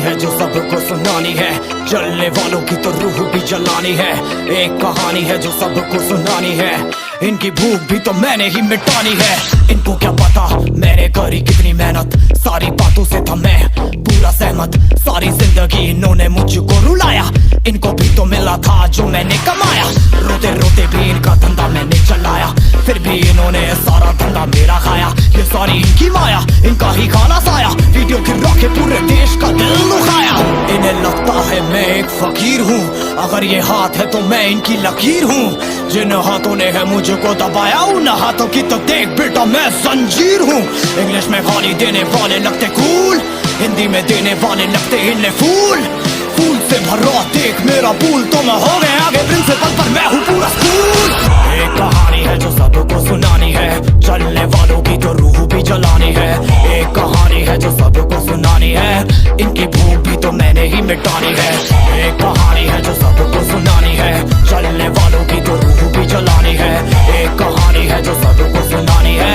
है जो सबको सुनानी है, जलने वालों की तो रूह भी जलानी है। एक कहानी है जो सबको सुनानी है, इनकी भूख भी तो मैंने ही मिटानी है। इनको क्या पता मैंने करी कितनी मेहनत, सारी बातों से था मैं पूरा सहमत। सारी जिंदगी इन्होंने मुझको रुलाया, इनको भी तो मिला था जो मैंने कमाया। रोते रोते भी इनका धंधा मैंने चलाया, फिर भी इन्होंने सारा धंधा मेरा खाया। ये सारी इनकी माया, इनका ही खाना साया, वीडियो गिरा के पूरे देश का दिल दुखाया। इन्हें लगता है मैं एक फकीर हूँ, अगर ये हाथ है तो मैं इनकी लकीर हूँ। जिन हाथों ने है मुझको दबाया, उन हाथों की तो देख बेटा मैं जंजीर हूँ। इंग्लिश में गाली देने वाले लगते कूल, हिंदी में देने वाले लगते इन्हें फूल। फूल से भरा देख मेरा पूल, तो मैं हो गया आगे प्रिंसिपल पर मैं हूँ पूरा स्कूल। एक कहानी है जो सबको सुनानी है, चलने वालों की तो रूह भी जलानी है। एक कहानी है जो सबको सुनानी है, इनकी भूख भी तो मैंने ही मिटानी है। एक कहानी है जो सबको सुनानी है, चलने वालों की तो रूह भी जलानी है। एक कहानी है जो सबको सुनानी है,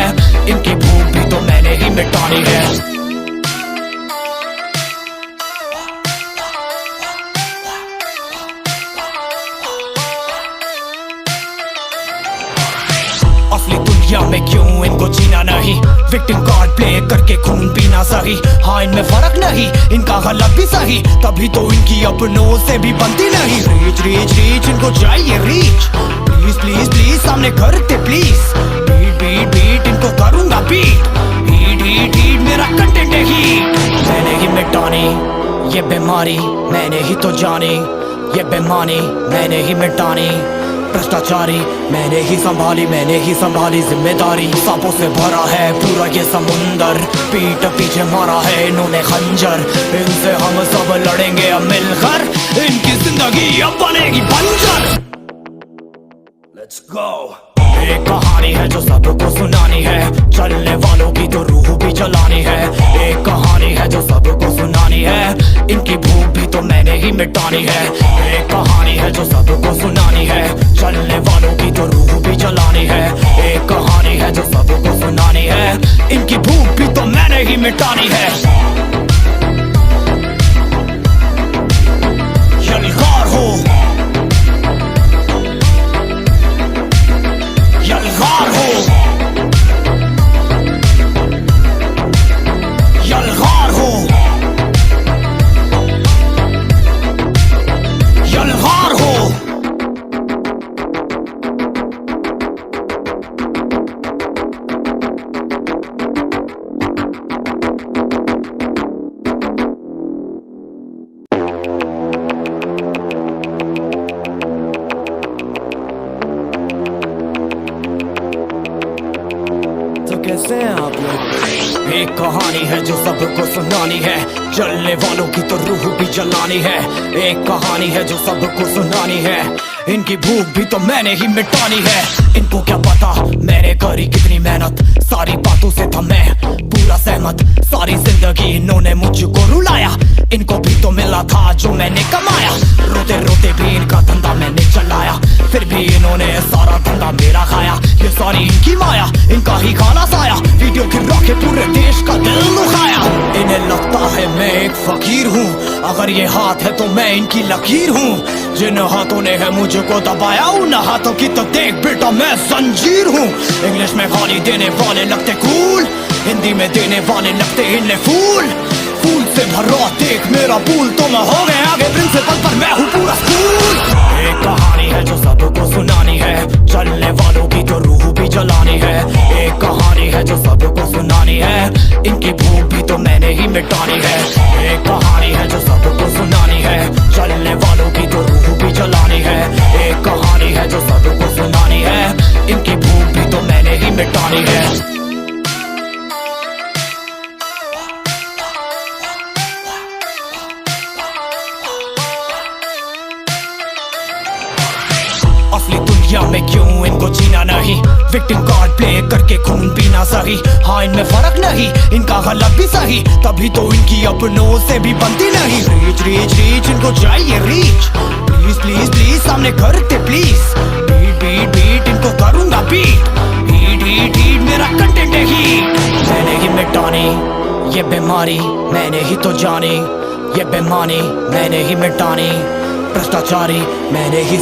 इनकी भूख भी तो मैंने ही मिटानी है। असली दुनिया में क्यों इनको जीना नहीं, विक्टिम कार्ड प्ले करके खून पीना सही। हाँ इनमें फर्क नहीं, इनका गलत भी सही, तभी तो इनकी अपनों से भी बनती नहीं। रीच रीच रीच इनको चाहिए रीच, प्लीज प्लीज प्लीज सामने करते प्लीज। बीट बीट बीट इनको करूंगा बीट, हीट हीट हीट मेरा कंटेंट है हीट। मैंने ही मिटानी ये बीमारी, मैंने ही तो जानी ये बेमानी, मैंने ही मिटानी भ्रष्टाचारी। मैंने ही संभाली जिम्मेदारी। सांपों से भरा है पूरा ये समुंदर, पीठ पीछे मारा है इन्होंने खंजर। इनसे हम सब लड़ेंगे अब मिलकर, इनकी जिंदगी अब बनेगी बंजर। Let's go। एक कहानी है जो सबको सुनानी है, चलने वालों की तो रूह भी जलानी है। एक कहानी है जो सबको सुनानी है, इनकी भूख भी तो मैंने ही मिटानी है। एक कहानी है जो सबको सुनानी है, चलने वालों की तो रूह भी जलानी है। एक कहानी है जो सबको सुनानी है, इनकी भूख भी तो मैंने ही मिटानी है। यलगार हो यलगार हो यलगार हो यलगार हो। कैसे हैं आप लोग? एक कहानी है जो सबको सुनानी है, जलने वालों की तो रूह भी जलानी है। एक कहानी है जो सबको सुनानी है, इनकी भूख भी तो मैंने ही मिटानी है। इनको क्या पता मैंने करी कितनी मेहनत, सारी बातों से था मैं पूरा सहमत। सारी जिंदगी इन्होंने मुझको रुलाया, इनको भी तो मिला था जो मैंने कमाया। रोते रोते भी इनका धंधा मैंने चलाया, फिर भी इन्होंने सारा धंधा मेरा खाया। ये सारी इनकी माया, इनका ही खाना साया, वीडियो गिरा के पूरे देश का दिल दुखाया। इन्हें लगता है मैं एक फकीर हूँ, अगर ये हाथ है तो मैं इनकी लकीर हूँ। जिन हाथों ने है मुझको दबाया, उन हाथों की तो देख बेटा मैं जंजीर हूँ। इंग्लिश में गाली देने वाले लगते कूल, हिंदी में देने वाले लगते इन्हें फूल। फूल से भरा देख मेरा पूल, तो मैं हो गया आगे प्रिंसिपल पर मैं हूँ पूरा स्कूल। एक कहानी है जो सबको सुनानी है, चलने वालों की तो रूह भी जलानी है। एक कहानी है जो सबको सुनानी है, इनकी भूख भी तो मैंने ही मिटानी है। एक कहानी है जो सबको सुनानी है, चलने वालों की तो रूह भी जलानी है। एक कहानी है जो सबको सुनानी है, इनकी भूख भी तो मैंने ही मिटानी है। असली दुनिया में क्यों इनको जीना नहीं, विक्टिम कार्ड प्ले करके खून पीना सही। हाँ इनमें फर्क नहीं, इनका गलत भी सही, तभी तो इनकी अपनों से भी बनती नहीं। रीच रीच रीच इनको चाहिए रीच, प्लीज प्लीज प्लीज सामने करते प्लीज। बीट बीट बीट इनको करूंगा बीट, हीट हीट हीट मेरा कंटेंट है हीट। मैंने ही मिटानी ये बीमारी, मैंने ही तो जानी ये बेमानी मैंने ही मिटानी, भ्रष्टाचारी मैंने ही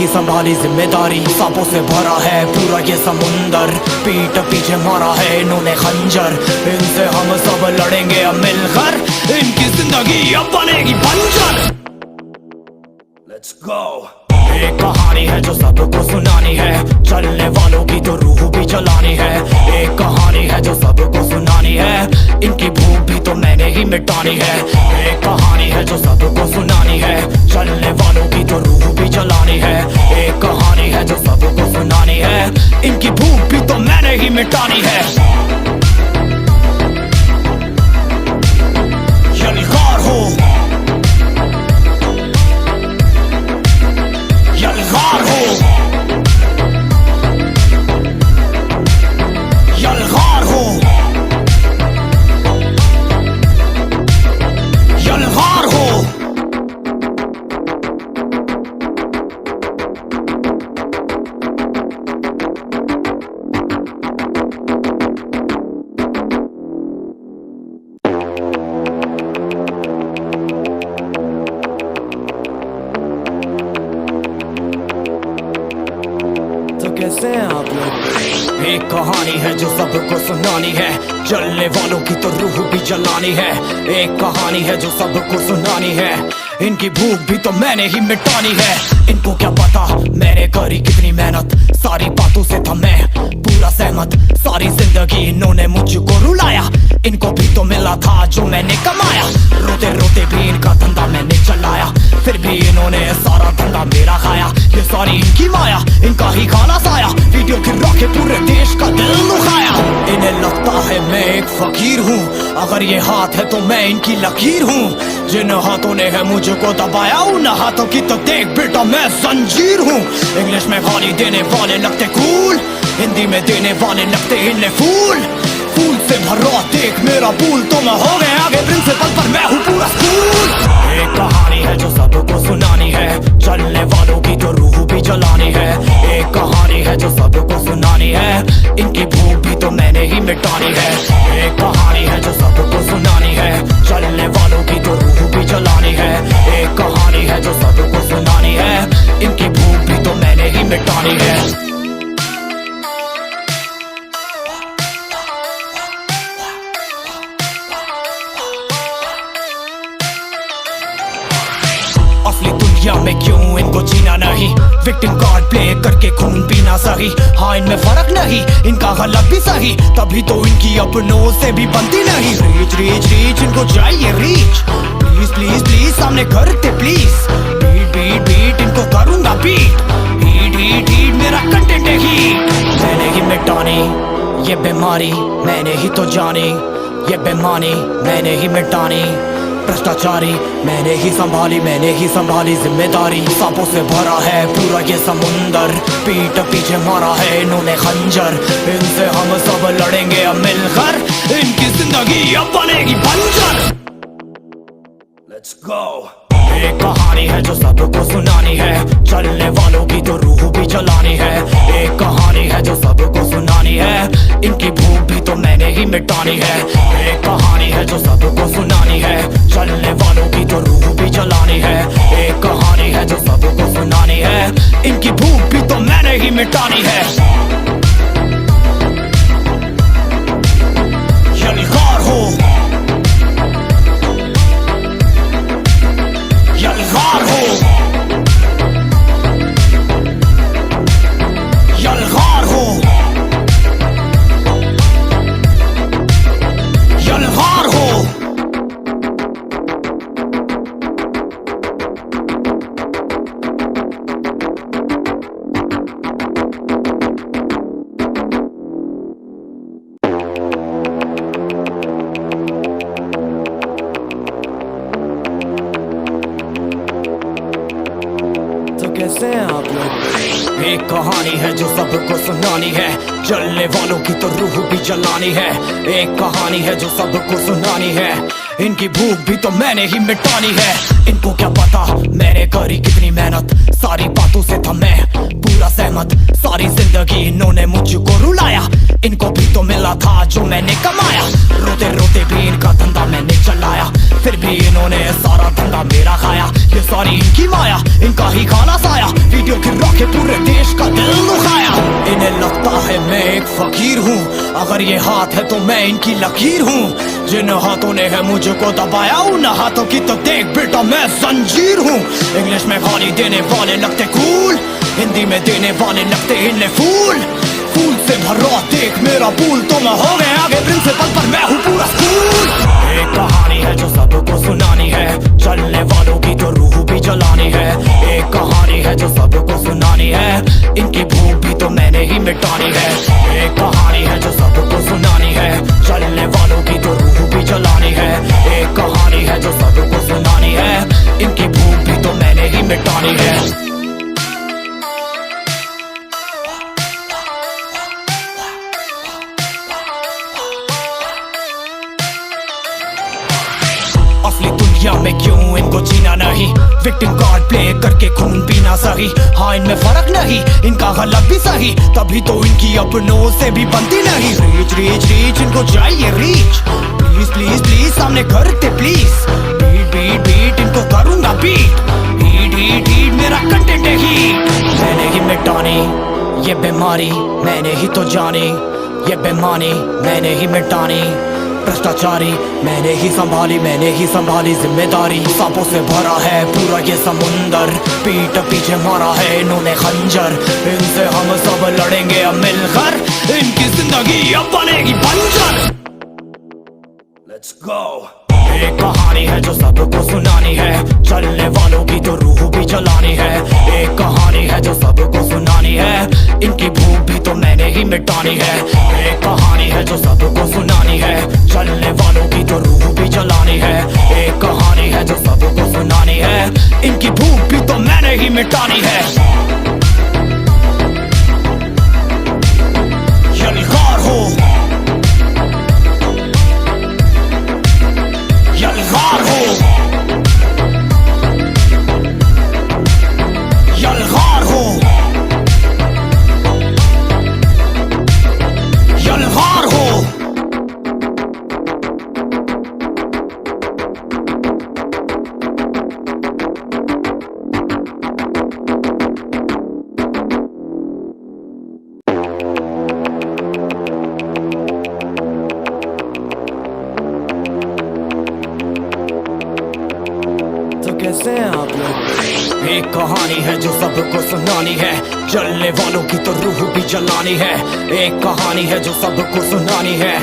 संभाली जिम्मेदारी। सांपों से भरा है पूरा ये समुंदर, पीठ पीछे मारा है इन्होंने खंजर। इनसे हम सब लड़ेंगे अब मिलकर, इनकी जिंदगी अब बनेगी बंजर। Let's go। एक कहानी है जो सबको सुनानी है, चलने वालों की तो रूह भी जलानी है। एक कहानी है जो सबको सुनानी है, इनकी भूख भी तो मैंने ही मिटानी है। एक कहानी है जो सबको सुनानी है, चलने वालों की तो रूह भी जलानी है। एक कहानी है जो सबको सुनानी है, इनकी भूख भी तो मैंने ही मिटानी है। यलगार हो, यलगार हो, यलगार हो, यलगार हो। तो कैसे हैं आप लोग? एक कहानी है जो सबको सुनानी है, जलने वालों की तो रूह भी जलानी है। एक कहानी है जो सबको सुनानी है, इनकी भूख भी तो मैंने ही मिटानी है। इनको क्या पता मैंने करी कितनी मेहनत, सारी बातों से था मैं पूरा सहमत। सारी जिंदगी इन्होंने मुझको रुलाया, इनको भी तो मिला था जो मैंने कमाया। रोते रोते भी इनका धंधा मैंने चलाया, फिर भी इन्होंने सारा धंधा मेरा खाया। ये सारी इनकी माया, इनका ही खाना साया, वीडियो गिरा के पूरे देश का दिल दुखाया। इन्हें लगता है मैं एक फकीर हूँ, अगर ये हाथ है तो मैं इनकी लकीर हूँ। जिन हाथों ने है मुझको दबाया, उन हाथों की तो देख बेटा मैं जंजीर हूँ। इंग्लिश में गाली देने वाले लगते कूल, हिंदी में देने वाले लगते इन्हें फूल। फूल से भरा देख मेरा पूल, तो मैं हो गया आगे प्रिंसिपल पर मैं हूँ पूरा स्कूल। एक कहानी है जो सबको सुनानी है, चलने वालों की तो रूह भी जलानी है। एक कहानी है जो सबको सुनानी है, इनकी भूख भी तो मैंने ही मिटानी है। एक कहानी है जो सबको सुनानी है, चलने वालों की तो रूह भी जलानी है। एक कहानी है जो सबको सुनानी है, इनकी भूख भी तो मैंने ही मिटानी है। असली दुनिया में क्यों इनको जीना नहीं, विक्टिम कार्ड प्ले करके खून पीना सही। हाँ इनमें फर्क नहीं, इनका गलत भी सही, तभी तो इनकी अपनों से भी बनती नहीं। रीच रीच रीच इनको चाहिए रीच, प्लीज प्लीज प्लीज सामने करते प्लीज। बीट बीट बीट इनको करूंगा बीट, हीट हीट हीट मेरा कंटेंट है हीट। मैंने ही मिटानी ये बीमारी, मैंने ही तो जानी ये बेमानी, मैंने ही मिटानी। भ्रष्टाचारी मैंने ही संभाली जिम्मेदारी। सांपों से भरा है पूरा ये समुंदर, पीठ पीछे मारा है इन्होंने खंजर। इनसे हम सब लड़ेंगे अब मिलकर, इनकी जिंदगी अब बनेगी बंजर। Let's go। एक कहानी है जो सबको सुनानी है, चलने वालों की तो रूह भी जलानी है। एक कहानी है जो सबको सुनानी है, इनकी भूख भी तो मैंने ही मिटानी है। एक कहानी है जो सबको सुनानी है, चलने वालों की तो रूह भी जलानी है। एक कहानी है जो सबको सुनानी है, इनकी भूख भी तो मैंने ही मिटानी है। यलगार हो, यलगार हो, यलगार हो, यलगार हो। कैसे हैं आप लोग? एक कहानी है जो सबको सुनानी है, जलने वालों की तो रूह भी जलानी है। एक कहानी है जो सबको सुनानी है, इनकी भूख भी तो मैंने ही मिटानी है। इनको क्या पता मैंने करी कितनी मेहनत, सारी बातों से था मैं पूरा सहमत। सारी जिंदगी इन्होंने मुझको रुलाया, इनको भी तो मिला था जो मैंने कमाया। रोते रोते भी इनका धंधा मैंने चलाया, फिर भी इन्होंने सारा धंधा मेरा खाया। ये सारी इनकी माया, इनका ही खाना साया, वीडियो गिरा के पूरे देश का दिल दुखाया। इन्हें लगता है मैं एक फकीर हूँ, अगर ये हाथ है तो मैं इनकी लकीर हूँ। जिन हाथों ने है मुझको दबाया, उन हाथों की तो देख बेटा मैं जंजीर हूँ। इंग्लिश में गाली देने वाले लगते कूल, हिंदी में देने वाले लगते इन्हें फूल। फूल से भरा देख मेरा पूल, तो मैं हो गया आगे प्रिंसिपल पर मैं हूँ पूरा स्कूल। एक कहानी है जो सबको सुनानी है, चलने वालों की तो रूह भी जलानी है। एक कहानी है जो सबको सुनानी है, इनकी भूख भी तो मैंने ही मिटानी है। एक कहानी है जो सबको सुनानी है, चलने वालों की तो रूह भी जलानी है। एक कहानी है जो सबको सुनानी है, इनकी भूख भी तो मैंने ही मिटानी है। असली दुनिया में क्यों इनको जीना नहीं, विक्टिम कार्ड प्ले करके खून पीना सही। हाँ इनमें फर्क नहीं, इनका गलत भी सही, तभी तो इनकी अपनों से भी बनती नहीं। रीच रीच रीच इनको चाहिए रीच, प्लीज प्लीज प्लीज सामने करते प्लीज। बीट बीट बीट इनको करूंगा बीट, हीट हीट हीट मेरा कंटेंट है हीट। मैंने ही मिटानी ये बीमारी, मैंने ही तो जानी ये बेमानी, मैंने ही मिटानी भ्रष्टाचारी, मैंने ही संभाली जिम्मेदारी। सांपों से भरा है पूरा ये समुंदर, पीठ पीछे मारा है इन्होंने खंजर। इनसे हम सब लड़ेंगे अब मिलकर, इनकी जिंदगी अब बनेगी बंजर। Let's go। एक कहानी है जो सबको सुनानी है, चलने वालों की तो रूह भी जलानी है। एक कहानी है जो सबको सुनानी है, इनकी भूख भी तो मैंने ही मिटानी है। एक कहानी है जो सबको सुनानी है, चलने वालों की तो रूह भी जलानी है। एक कहानी है जो सबको सुनानी है, इनकी भूख भी तो मैंने ही मिटानी है। यलगार हो, यलगार हो, यलगार हो, यलगार हो। कैसे हैं आप लोग? एक कहानी है जो सबको सुनानी है, जलने वालों की तो रूह भी जलानी है। एक कहानी है जो सबको सुनानी है,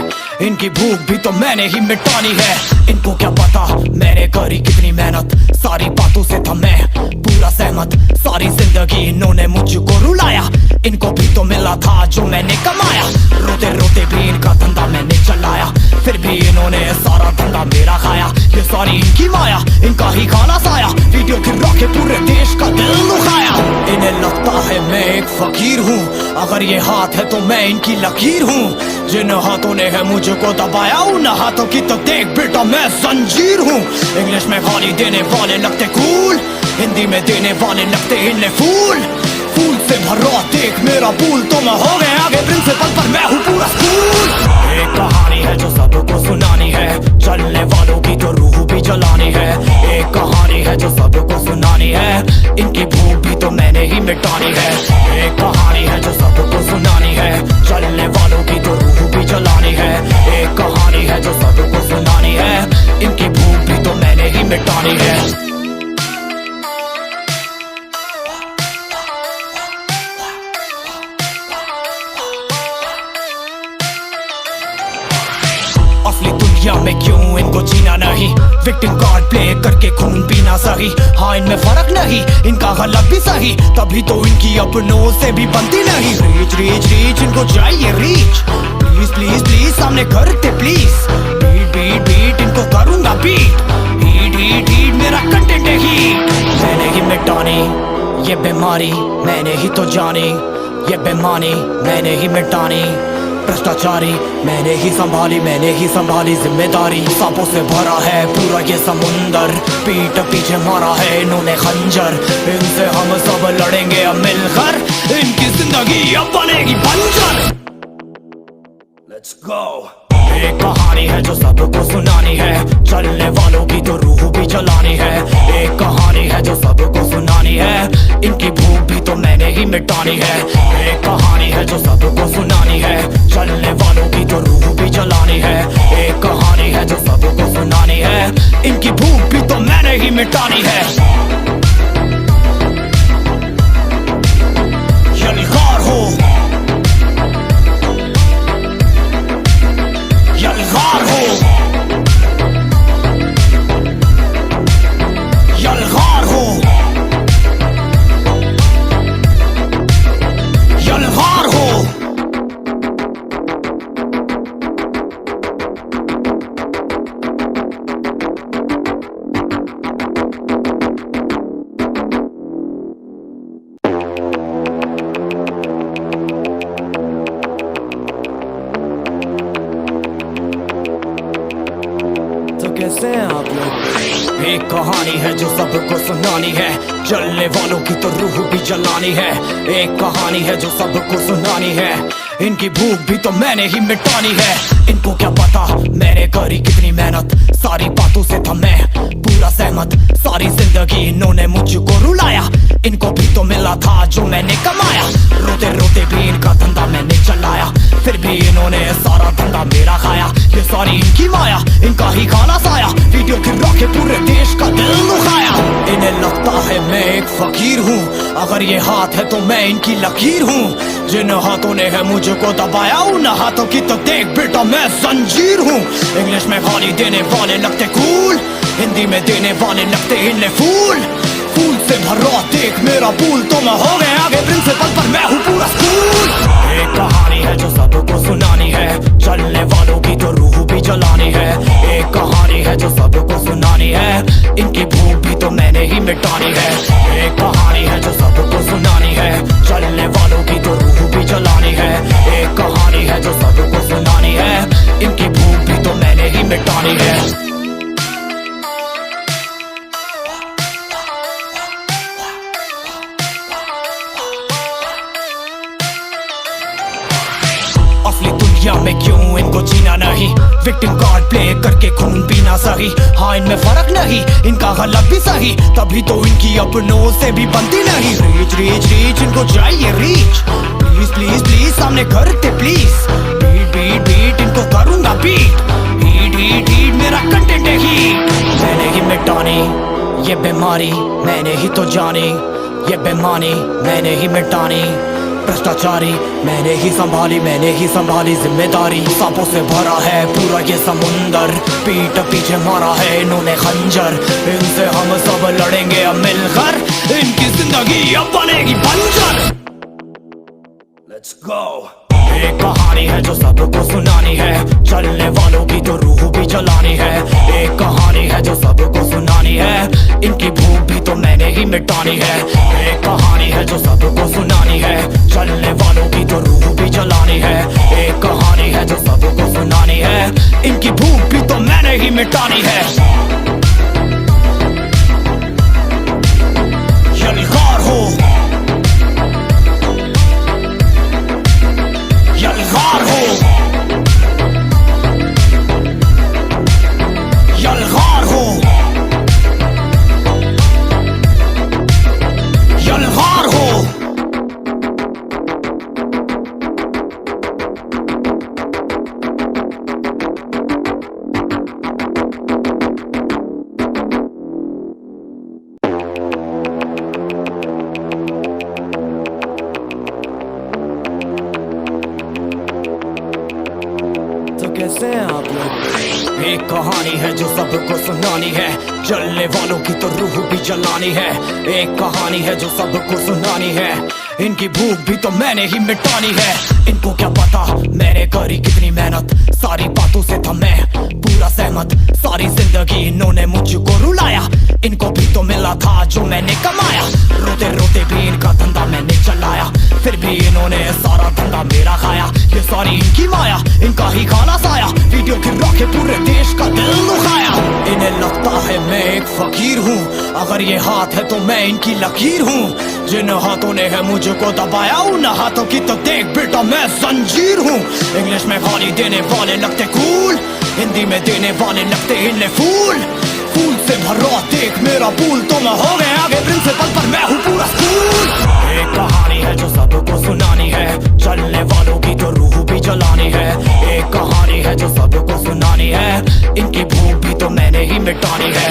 इनकी भूख भी तो मैंने ही मिटानी है। इनको क्या पता मैंने करी कितनी मेहनत, सारी बातों से था मैं पूरा सहमत। सारी जिंदगी इन्होंने मुझको रुलाया, इनको भी तो मिला था जो मैंने कमाया। रोते रोते भी इनका धंधा मैंने चलाया, फिर भी इन्होंने सारा धंधा मेरा खाया। ये सारी इनकी माया, इनका ही खाना साया, वीडियो गिरा के पूरे देश का दिल दुखाया। इन्हें लगता है मैं एक फकीर हूँ, अगर ये हाथ है तो मैं इनकी लकीर हूँ। जिन हाथों ने है मुझको दबाया, उन हाथों की तो देख बेटा मैं जंजीर हूँ। इंग्लिश में गाली देने वाले लगते कूल, हिंदी में देने वाले लगते इन्हें फूल। फूल से भरा देख मेरा पूल, तो मैं हो गया आगे प्रिंसिपल पर मैं हूँ पूरा स्कूल। एक कहानी है जो सबको सुनानी है, चलने वालों की तो रूह भी जलानी है। एक कहानी है जो सबको सुनानी है, इनकी भूख भी तो मैंने ही मिटानी है। एक कहानी है जो सबको सुनानी है, चलने वालों की तो रूह भी जलानी है। एक कहानी है जो सबको सुनानी है, इनकी भूख भी तो मैंने ही मिटानी है। असली दुनिया में क्यों इनको जीना नहीं, विक्टिम कार्ड प्ले करके खून पीना सही। हाँ इनमें फर्क नहीं, इनका गलत भी सही, तभी तो इनकी अपनों से भी बनती नहीं। रीच रीच रीच इनको चाहिए रीच, प्लीज प्लीज प्लीज सामने करते प्लीज। बीट बीट बीट इनको करूंगा बीट, हीट हीट हीट मेरा कंटेंट है हीट। मैंने ही मिटानी ये बीमारी, मैंने ही तो जानी ये बेमानी, मैंने ही मिटानी भ्रष्टाचारी, मैंने ही संभाली जिम्मेदारी। सांपों से भरा है पूरा ये समुंदर, पीठ पीछे मारा है इन्होंने खंजर। इनसे हम सब लड़ेंगे अब मिलकर, इनकी जिंदगी अब बनेगी बंजर। Let's go. एक कहानी है जो सबको सुनानी है, चलने वालों की तो रूह भी जलानी है। एक कहानी है जो सबको सुनानी है, इनकी भूख भी तो मैंने ही मिटानी है। एक कहानी है जो सबको सुनानी है, चलने वालों की तो रूह भी जलानी है। एक कहानी है जो सबको सुनानी है, इनकी भूख भी तो मैंने ही मिटानी है। यलगार हो, यलगार हो, यलगार हो, यलगार हो। तो कैसे हैं आप लोग? एक कहानी है जो सबको सुनानी है, जलने वालों की तो रूह भी जलानी है। एक कहानी है जो सबको सुनानी है, इनकी भूख भी तो मैंने ही मिटानी है। इनको क्या पता मैंने करी कितनी मेहनत, सारी बातों से था मैं पूरा सहमत। सारी जिंदगी इन्होंने मुझको रुलाया, इनको भी तो मिला था जो मैंने कमाया। रोते रोते भी इनका धंधा मैंने चलाया, फिर भी इन्होंने सारा धंधा मेरा खाया। ये सारी इनकी माया, इनका ही खाना साया, वीडियो गिरा के पूरे देश का दिल दुखाया। इन्हें लगता है मैं एक फकीर हूँ, अगर ये हाथ है तो मैं इनकी लकीर हूँ। जिन हाथों ने है मुझको दबाया, उन हाथों की तो देख बेटा मैं जंजीर हूँ। इंग्लिश में गाली देने वाले लगते कूल, हिंदी में देने वाले लगते इन्हें फूल। फूल से भरा देख मेरा पूल, तो मैं हो गया आगे प्रिंसिपल पर मैं हूँ पूरा स्कूल। एक कहानी है जो सबको सुनानी है, चलने वालों की तो रूह भी जलानी है। एक कहानी है जो सबको सुनानी है, इनकी भूख भी तो मैंने ही मिटानी है। एक कहानी है जो सबको सुनानी है, चलने वालों की तो रूह भी जलानी है। एक कहानी है जो सबको सुनानी है, इनकी भूख भी तो मैंने ही मिटानी है। असली दुनिया में क्यों इनको जीना नहीं, विक्टिम कार्ड प्ले करके खून पीना सही। हाँ इनमें फर्क नहीं, इनका गलत भी सही, तभी तो इनकी अपनों से भी बनती नहीं। रीच रीच रीच इनको चाहिए रीच, प्लीज प्लीज प्लीज सामने करते प्लीज। बीट बीट बीट इनको करूंगा बीट, हीट हीट हीट मेरा कंटेंट है हीट। मैंने ही मिटानी ये बीमारी, मैंने ही तो जानी ये बेमानी, मैंने ही मिटानी भ्रष्टाचारी। मैंने ही संभाली जिम्मेदारी। सांपों से भरा है पूरा ये समुंदर, पीठ पीछे मारा है इन्होंने खंजर। इनसे हम सब लड़ेंगे अब मिलकर, इनकी जिंदगी अब बनेगी बंजर। Let's go. एक कहानी है जो सबको सुनानी है, चलने वालों की तो रूह भी जलानी है। एक कहानी है जो सबको सुनानी है, इनकी भूख भी तो मैंने ही मिटानी है। एक कहानी है जो सबको सुनानी है, चलने वालों की तो रूह भी जलानी है। एक कहानी है जो सबको सुनानी है, इनकी भूख भी तो मैंने ही मिटानी है। यलगार हो, यलगार हो, यलगार हो, यलगार हो। तो कैसे हैं आप लोग? एक कहानी है जो सबको सुनानी है, जलने वालों की तो रूह भी जलानी है। एक कहानी है जो सबको सुनानी है, इनकी भूख भी तो मैंने ही मिटानी है। इनको क्या पता मैंने करी कितनी मेहनत, सारी बातों से था मैं पूरा सहमत। सारी जिंदगी इन्होंने मुझको रुलाया, इनको भी तो मिला था जो मैंने कमाया। रोते रोते भी इनका धंधा मैंने चलाया, फिर भी इन्होंने सारा धंधा मेरा खाया। ये सारी इनकी माया, इनका ही खाना साया, वीडियो गिरा के पूरे देश का दिल दुखाया। इन्हें लगता है मैं एक फकीर हूँ, अगर ये हाथ है तो मैं इनकी लकीर हूँ। जिन हाथों ने है मुझको दबाया उन हाथों की तो देख बेटा मैं जंजीर हूँ। इंग्लिश में गाली देने वाले लगते कूल, हिंदी में देने वाले लगते इन्हें फूल। फूल से भरा देख मेरा पूल, तो मैं हो गया आगे प्रिंसिपल पर मैं हूँ पूरा स्कूल। एक कहानी है जो सबको सुनानी है, चलने वालों की तो रूह भी जलानी है। एक कहानी है जो सबको सुनानी है, इनकी भूख भी तो मैंने ही मिटानी है।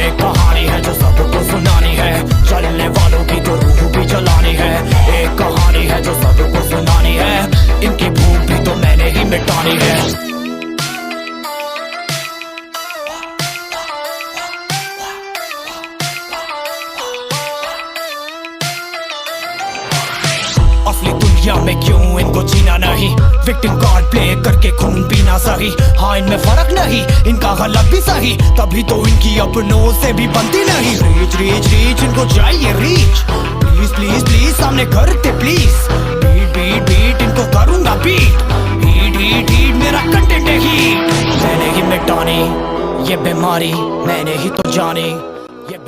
एक कहानी है जो सबको सुनानी है, चलने वालों की तो रूह भी जलानी है। एक कहानी है जो सबको सुनानी है, इनकी भूख भी तो मैंने ही मिटानी है। असली दुनिया में क्यों इनको जीना नहीं, विक्टिम कार्ड प्ले करके खून पीना सही। हाँ इनमें फर्क नहीं, इनका गलत भी सही, तभी तो इनकी अपनों से भी बनती नहीं। रीच रीच रीच इनको चाहिए रीच, प्लीज प्लीज प्लीज सामने करते प्लीज। बीट बीट बीट इनको करूंगा बीट, हीट हीट हीट मेरा कंटेंट है हीट। मैंने ही मिटानी ये बीमारी, मैंने ही तो जानी ये